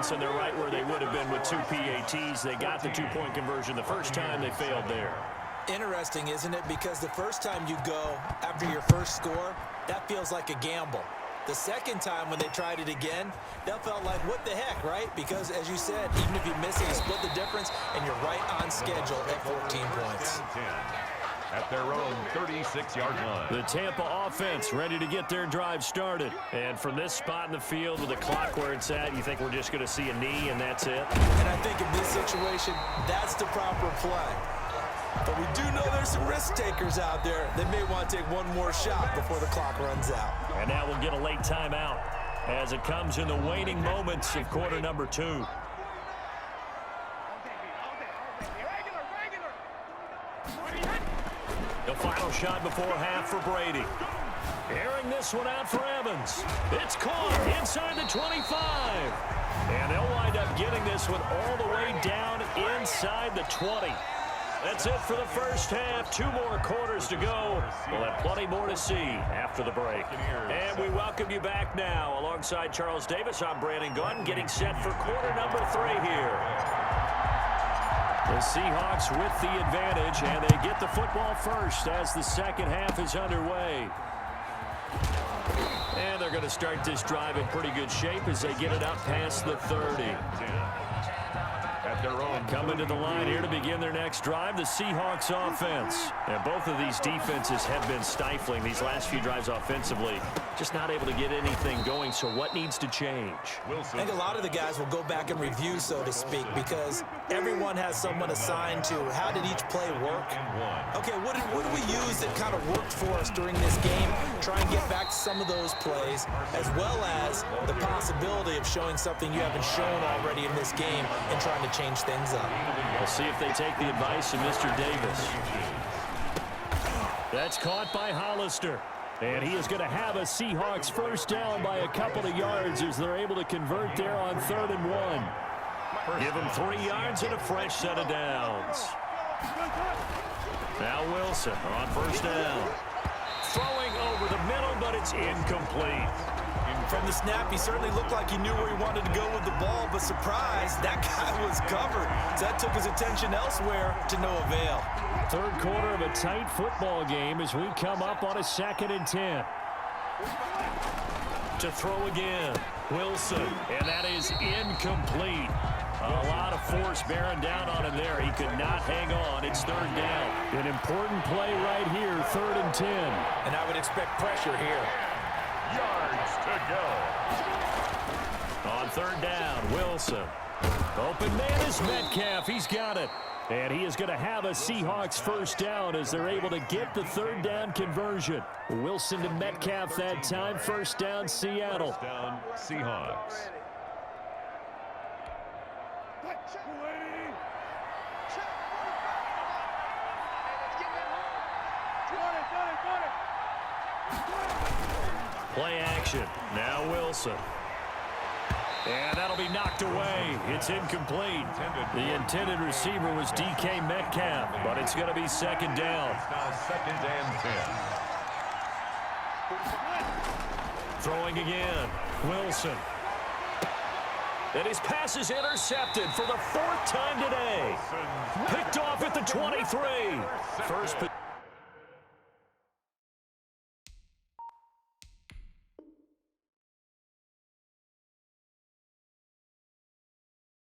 Wilson, they're right where they would have been with 2 PATs. They got the two-point conversion the first time. They failed there. Interesting, isn't it? Because the first time you go after your first score, that feels like a gamble. The second time when they tried it again, that felt like, what the heck, right? Because, as you said, even if you miss it, you split the difference, and you're right on schedule at 14 points. At their own 36-yard line. The Tampa offense ready to get their drive started. And from this spot in the field with the clock where it's at, you think we're just going to see a knee and that's it? And I think in this situation, that's the proper play. But we do know there's some risk takers out there. They may want to take one more shot before the clock runs out. And now we'll get a late timeout as it comes in the waning moments of quarter number 2. The final shot before half for Brady. Airing this one out for Evans. It's caught inside the 25. And they'll wind up getting this one all the way down inside the 20. That's it for the first half. 2 more quarters to go. We'll have plenty more to see after the break. And we welcome you back now. Alongside Charles Davis, I'm Brandon Gunn, getting set for quarter number 3 here. The Seahawks with the advantage, and they get the football first as the second half is underway. And they're going to start this drive in pretty good shape as they get it up past the 30. At their own coming to the line here to begin their next drive, the Seahawks offense. And both of these defenses have been stifling these last few drives offensively. Just not able to get anything going, so what needs to change? I think a lot of the guys will go back and review, so to speak, because everyone has someone assigned to how did each play work. Okay, what did we use that kind of worked for us during this game? Try and get back to some of those plays, as well as the possibility of showing something you haven't shown already in this game and trying to change things up. We'll see if they take the advice of Mr. Davis. That's caught by Hollister. And he is going to have a Seahawks first down by a couple of yards as they're able to convert there on 3rd and 1. Give them 3 yards and a fresh set of downs. Now Wilson on first down. Throwing over the middle, but it's incomplete. From the snap, he certainly looked like he knew where he wanted to go with the ball, but surprise, that guy was covered. So that took his attention elsewhere to no avail. Third quarter of a tight football game as we come up on a 2nd and 10. To throw again, Wilson, and that is incomplete. A lot of force bearing down on him there. He could not hang on. It's 3rd down. An important play right here, 3rd and 10. And I would expect pressure here. Yards to go. On 3rd down, Wilson. Open man is Metcalf. He's got it. And he is going to have a Seahawks first down as they're able to get the 3rd down conversion. Wilson to Metcalf that time. First down, Seattle. First down, Seahawks. Play action. Now Wilson. And that'll be knocked away. It's incomplete. The intended receiver was DK Metcalf, but it's going to be 2nd down. Now 2nd and 10. Throwing again. Wilson. And his pass is intercepted for the 4th time today. Picked off at the 23. First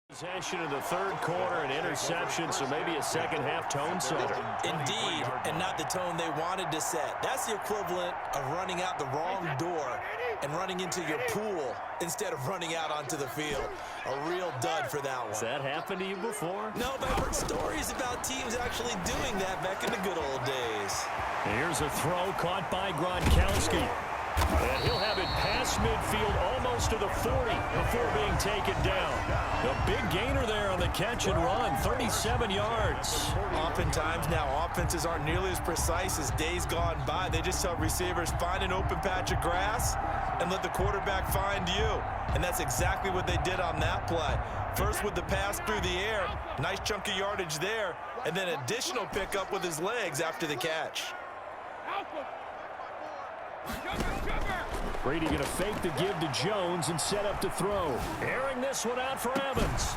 possession of the 3rd quarter, an interception, so maybe a second-half tone setter. Indeed, and not the tone they wanted to set. That's the equivalent of running out the wrong door and running into your pool instead of running out onto the field. A real dud for that one. Has that happened to you before? No, but I've heard stories about teams actually doing that back in the good old days. Here's a throw caught by Gronkowski. And he'll have it past midfield almost to the 40 before being taken down. A big gainer there on the catch and run, 37 yards. Oftentimes now offenses aren't nearly as precise as days gone by. They just tell receivers, find an open patch of grass and let the quarterback find you. And that's exactly what they did on that play. First with the pass through the air, nice chunk of yardage there, and then additional pickup with his legs after the catch. Brady going to fake the give to Jones and set up to throw. Airing this one out for Evans.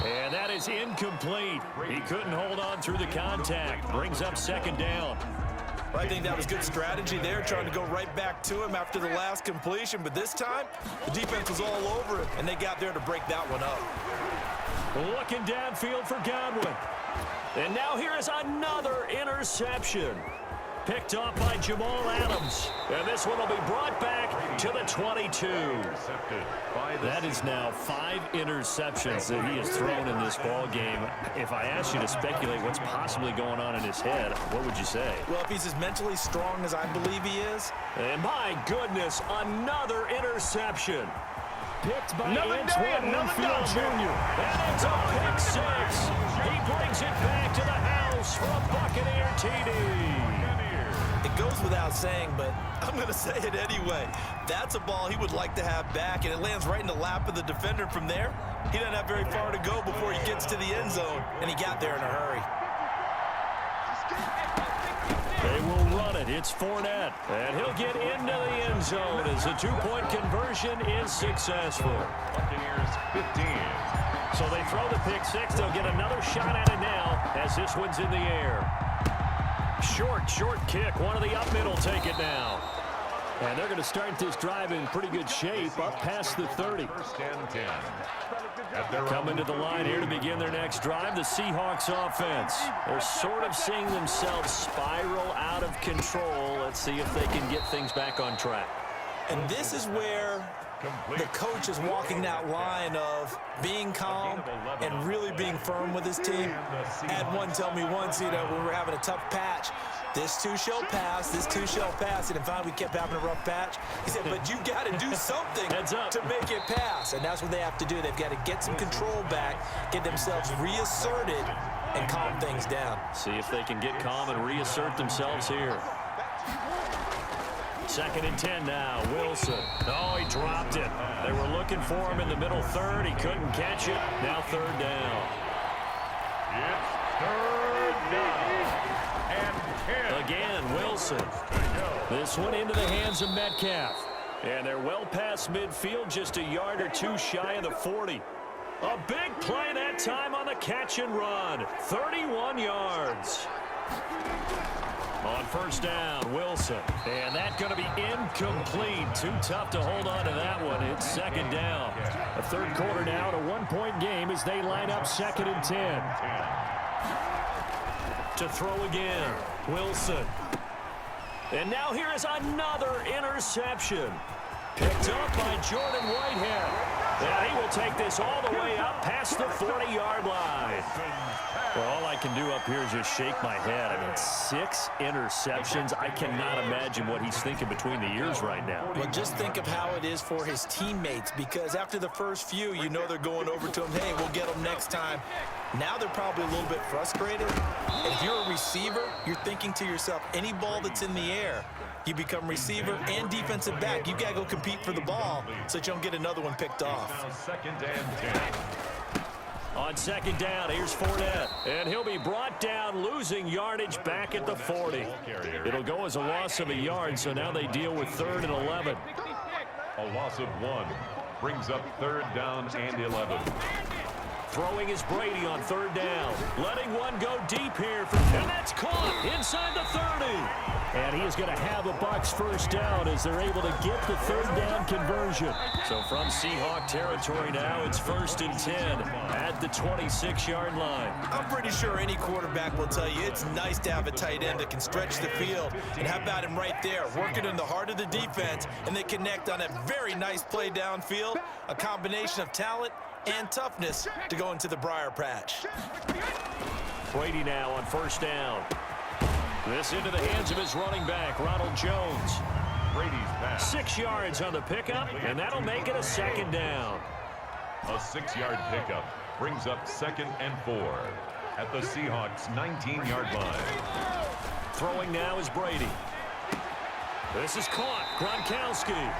And that is incomplete. He couldn't hold on through the contact. Brings up second down. I think that was good strategy there, trying to go right back to him after the last completion. But this time, the defense was all over it, and they got there to break that one up. Looking downfield for Godwin. And now here is another interception. Picked off by Jamal Adams. And this one will be brought back to the 22. That is now 5 interceptions that he has thrown in this ball game. If I asked you to speculate what's possibly going on in his head, what would you say? Well, if he's as mentally strong as I believe he is. And my goodness, another interception. Picked by Antoine Winfield Jr. And it's a pick 6. He brings it back to the house for a Buccaneer TD. It goes without saying, but I'm going to say it anyway. That's a ball he would like to have back, and it lands right in the lap of the defender from there. He doesn't have very far to go before he gets to the end zone, and he got there in a hurry. They will run it. It's Fournette, and he'll get into the end zone as the 2-point conversion is successful. Buccaneers 15. So they throw the pick 6. They'll get another shot at it now as this one's in the air. Short kick. One of the up middle take it now. And they're going to start this drive in pretty good shape up past the 30. First and 10. Coming to the line here to begin their next drive, the Seahawks offense. They're sort of seeing themselves spiral out of control. Let's see if they can get things back on track. And this is where the coach is walking that line of being calm and really being firm with his team. I had one tell me once, when we were having a tough patch, this too shall pass, this too shall pass. And finally we kept having a rough patch. He said, but you got to do something to make it pass. And that's what they have to do. They've got to get some control back, get themselves reasserted, and calm things down. See if they can get calm and reassert themselves here. 2nd and 10 now. Wilson. Oh, he dropped it. They were looking for him in the middle third. He couldn't catch it. Now 3rd down. It's 3rd down. And 10. Again, Wilson. This one into the hands of Metcalf. And they're well past midfield, just a yard or 2 shy of the 40. A big play that time on the catch and run. 31 yards. On 1st down, Wilson. And that's going to be incomplete. Too tough to hold on to that one. It's 2nd down. A 3rd quarter now, a 1-point game as they line up 2nd and 10. To throw again, Wilson. And now here is another interception. Picked up by Jordan Whitehead. And he will take this all the way up past the 40-yard line. Well, all I can do up here is just shake my head. I mean, 6 interceptions. I cannot imagine what he's thinking between the ears right now. Well, just think of how it is for his teammates, because after the first few, they're going over to him, hey, we'll get them next time. Now they're probably a little bit frustrated. And if you're a receiver, you're thinking to yourself, any ball that's in the air, you become receiver and defensive back. You got to go compete for the ball so that you don't get another one picked off. 2nd and 10. On 2nd down, here's Fournette. And he'll be brought down, losing yardage back at the 40. It'll go as a loss of a yard, so now they deal with 3rd and 11. A loss of 1 brings up 3rd down and 11. Throwing is Brady on 3rd down. Letting one go deep here. And that's caught inside the 30. And he is going to have a Bucs 1st down as they're able to get the 3rd down conversion. So from Seahawk territory now, it's 1st and 10 at the 26-yard line. I'm pretty sure any quarterback will tell you it's nice to have a tight end that can stretch the field. And how about him right there, working in the heart of the defense, and they connect on a very nice play downfield, a combination of talent and toughness to go into the briar patch. Brady now on 1st down. This into the hands of his running back, Ronald Jones. Brady's pass. 6 yards on the pickup, and that'll make it a 2nd down. A 6-yard pickup brings up 2nd and 4 at the Seahawks' 19-yard line. Throwing now is Brady. This is caught. Gronkowski.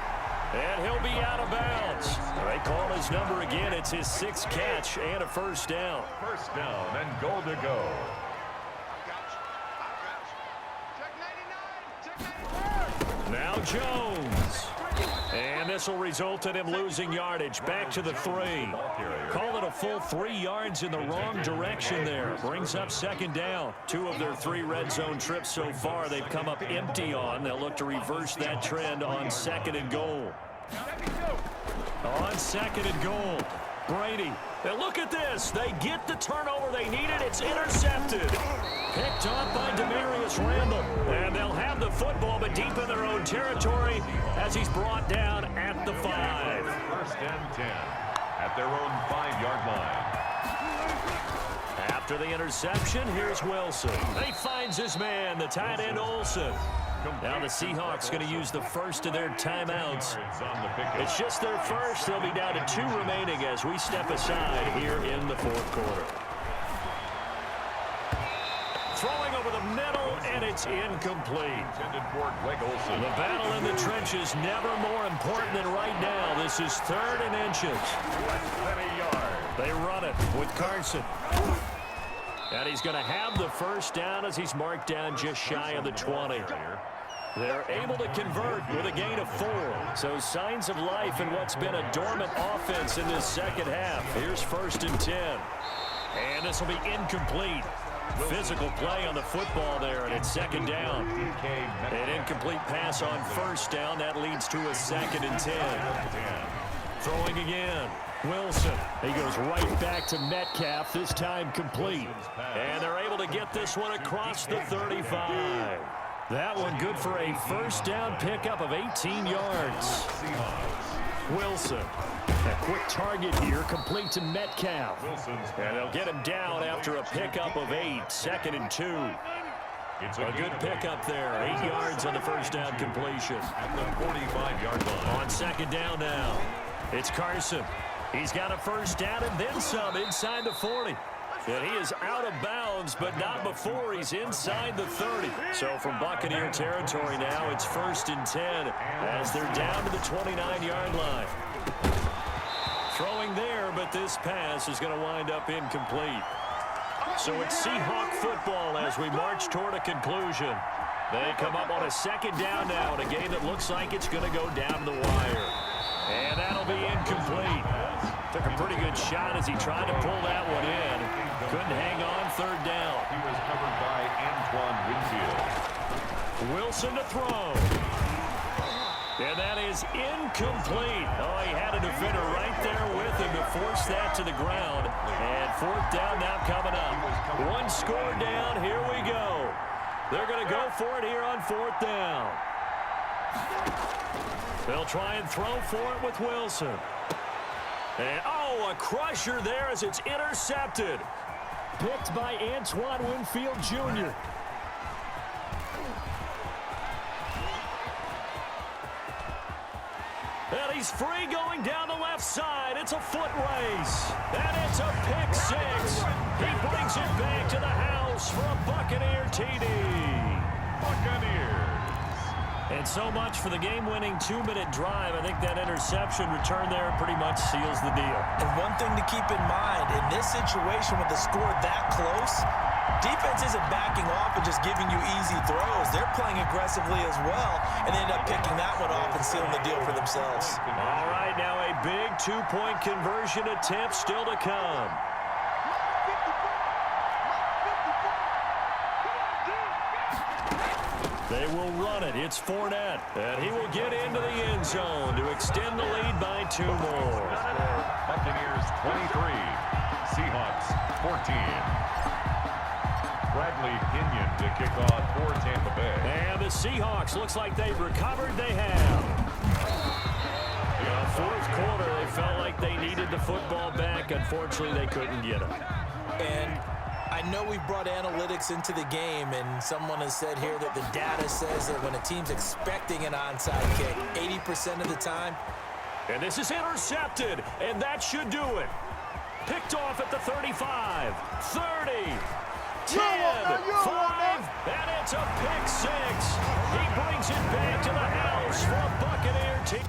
And he'll be out of bounds. They call his number again. It's his 6th catch and a 1st down. 1st down and goal to go. Now Jones. And this will result in him losing yardage. Back to the 3. Call it a full 3 yards in the wrong direction there. Brings up second down. 2 of their 3 red zone trips so far they've come up empty on. They'll look to reverse that trend on 2nd and goal. On 2nd and goal, Brady. Now look at this. They get the turnover they needed. It's intercepted. Picked off by Demarius Randall. And they'll have the football, but deep in their own territory as he's brought down at the 5. 1st and 10 at their own 5-yard line. After the interception, here's Wilson. He finds his man, the tight end Olsen. Now the Seahawks going to use the first of their timeouts. It's just their first. They'll be down to 2 remaining as we step aside here in the 4th quarter. Throwing over the middle, and it's incomplete. The battle in the trenches never more important than right now. This is 3rd and inches. They run it with Carson. And he's going to have the first down as he's marked down just shy of the 20. They're able to convert with a gain of 4. So signs of life in what's been a dormant offense in this second half. Here's 1st and 10. And this will be incomplete. Physical play on the football there, and it's 2nd down. An incomplete pass on 1st down. That leads to a 2nd and 10. Throwing again. Wilson. He goes right back to Metcalf, this time complete. And they're able to get this one across the 35. That one good for a 1st down pickup of 18 yards. Wilson. A quick target here, complete to Metcalf. And they'll get him down after a pickup of 8. 2nd and 2. A good pickup there. 8 yards on the 1st down completion. At the 45-yard line. On 2nd down now. It's Carson. He's got a 1st down and then some inside the 40. And he is out of bounds, but not before he's inside the 30. So from Buccaneer territory now, it's 1st and 10 as they're down to the 29-yard line. Throwing there, but this pass is going to wind up incomplete. So it's Seahawk football as we march toward a conclusion. They come up on a 2nd down now in a game that looks like it's going to go down to the wire. And that'll be incomplete. Took a pretty good shot as he tried to pull that one in. Couldn't hang on 3rd down. He was covered by Antoine Winfield. Wilson to throw. And that is incomplete. Oh, he had a defender right there with him to force that to the ground. And 4th down now coming up. 1 score down. Here we go. They're going to go for it here on 4th down. They'll try and throw for it with Wilson. And, oh, a crusher there as it's intercepted. Picked by Antoine Winfield Jr. And he's free going down the left side. It's a foot race. And it's a pick 6. He brings it back to the house for a Buccaneer TD. Buccaneers. And so much for the game-winning 2-minute drive. I think that interception return there pretty much seals the deal. And one thing to keep in mind, in this situation with the score that close, defense isn't backing off and just giving you easy throws. They're playing aggressively as well, and they end up picking that one off and sealing the deal for themselves. All right, now a big 2-point conversion attempt still to come. They will run it. It's Fournette. And he will get into the end zone to extend the lead by 2 more. Buccaneers 23. Seahawks 14. Bradley Pinion to kick off for Tampa Bay. And the Seahawks, looks like they've recovered. They have. In the 4th quarter, they felt like they needed the football back. Unfortunately, they couldn't get it. And I know we've brought analytics into the game, and someone has said here that the data says that when a team's expecting an onside kick, 80% of the time. And this is intercepted, and that should do it. Picked off at the 35, 30, 10, 5, and it's a pick 6. He brings it back to the house for a Buccaneer team.